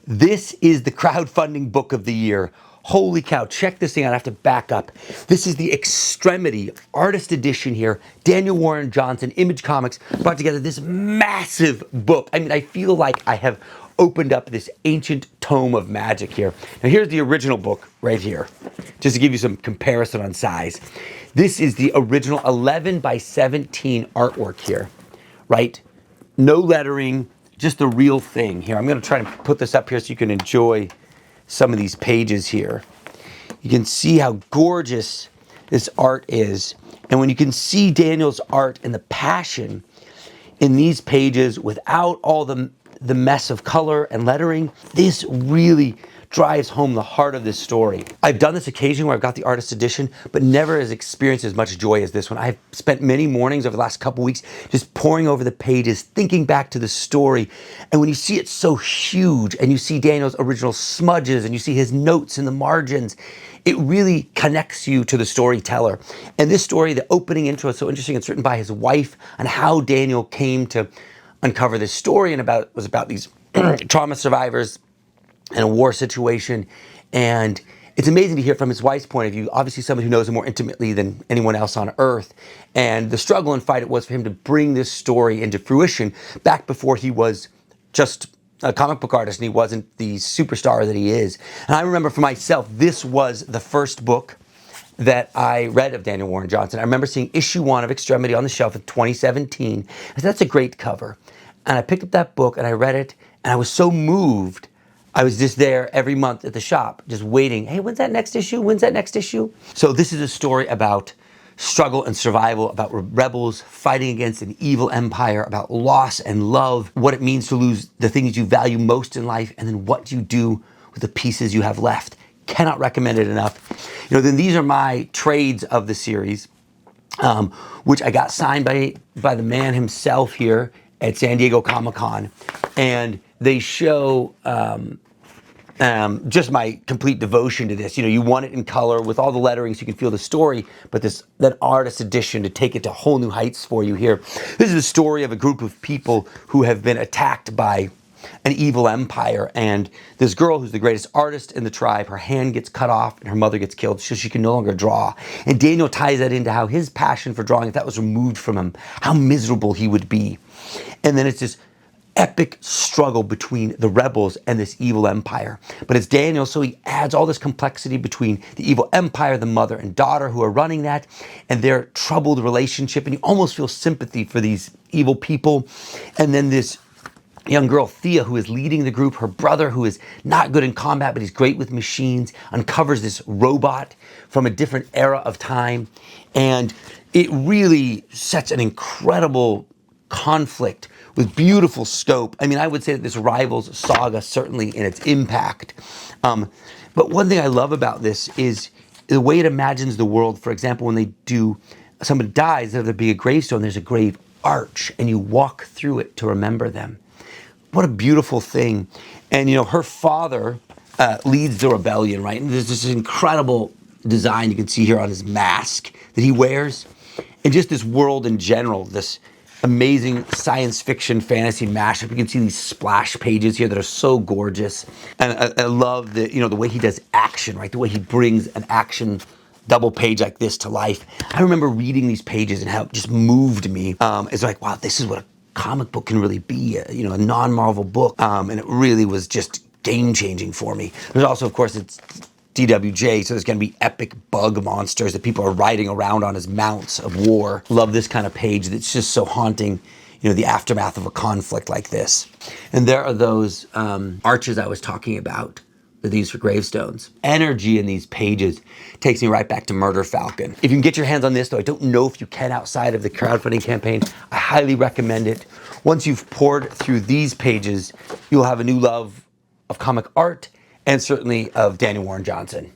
This is the crowdfunding book of the year. Holy cow, check this thing out. I have to back up. This is the Extremity artist edition here. Daniel Warren Johnson, Image Comics, brought together this massive book. I mean, I feel like I have opened up this ancient tome of magic here. Now here's the original book right here, just to give you some comparison on size. This is the original 11 by 17 artwork here, right? No lettering, just the real thing here. I'm going to try to put this up here so you can enjoy some of these pages here. You can see how gorgeous this art is. And when you can see Daniel's art and the passion in these pages without all the mess of color and lettering, this really drives home the heart of this story. I've done this occasion where I've got the artist edition, but never has experienced as much joy as this one. I've spent many mornings over the last couple weeks just poring over the pages, thinking back to the story. And when you see it so huge and you see Daniel's original smudges and you see his notes in the margins, it really connects you to the storyteller. And this story, the opening intro is so interesting. It's written by his wife on how Daniel came to uncover this story and was about these trauma survivors in a war situation. And it's amazing to hear from his wife's point of view, obviously someone who knows him more intimately than anyone else on earth, and the struggle and fight it was for him to bring this story into fruition back before he was just a comic book artist and he wasn't the superstar that he is. And I remember for myself, this was the first book that I read of Daniel Warren Johnson. I remember seeing issue 1 of Extremity on the shelf in 2017. I said, that's a great cover. And I picked up that book and I read it and I was so moved. I was just there every month at the shop, just waiting. Hey, when's that next issue? When's that next issue? So this is a story about struggle and survival, about rebels fighting against an evil empire, about loss and love, what it means to lose the things you value most in life, and then what you do with the pieces you have left. Cannot recommend it enough. You know, then these are my trades of the series, which I got signed by the man himself here at San Diego Comic-Con. And they show just my complete devotion to this. You know, you want it in color with all the lettering so you can feel the story, but that artist edition to take it to whole new heights for you here. This is the story of a group of people who have been attacked by an evil empire, and this girl who's the greatest artist in the tribe, her hand gets cut off and her mother gets killed so she can no longer draw. And Daniel ties that into how his passion for drawing, if that was removed from him, how miserable he would be. And then it's this epic struggle between the rebels and this evil empire. But it's Daniel, so he adds all this complexity between the evil empire, the mother and daughter who are running that, and their troubled relationship, and you almost feel sympathy for these evil people. And then this young girl, Thea, who is leading the group, her brother, who is not good in combat, but he's great with machines, uncovers this robot from a different era of time. And it really sets an incredible conflict with beautiful scope. I mean, I would say that this rivals Saga, certainly in its impact. But one thing I love about this is the way it imagines the world. For example, when somebody dies, there'll be a gravestone, there's a grave arch, and you walk through it to remember them. What a beautiful thing. And you know, her father leads the rebellion, right? And there's this incredible design you can see here on his mask that he wears. And just this world in general, this amazing science fiction fantasy mashup. You can see these splash pages here that are so gorgeous. And I love the way he does action, right? The way he brings an action double page like this to life. I remember reading these pages and how it just moved me. It's like, wow, this is what a comic book can really be, a non-Marvel book. And it really was just game-changing for me. There's also, of course, it's DWJ, so there's going to be epic bug monsters that people are riding around on as mounts of war. Love this kind of page that's just so haunting, the aftermath of a conflict like this. And there are those arches I was talking about, these for gravestones. Energy in these pages takes me right back to Murder Falcon. If you can get your hands on this, though I don't know if you can outside of the crowdfunding campaign, I highly recommend it. Once you've poured through these pages, you'll have a new love of comic art and certainly of Daniel Warren Johnson.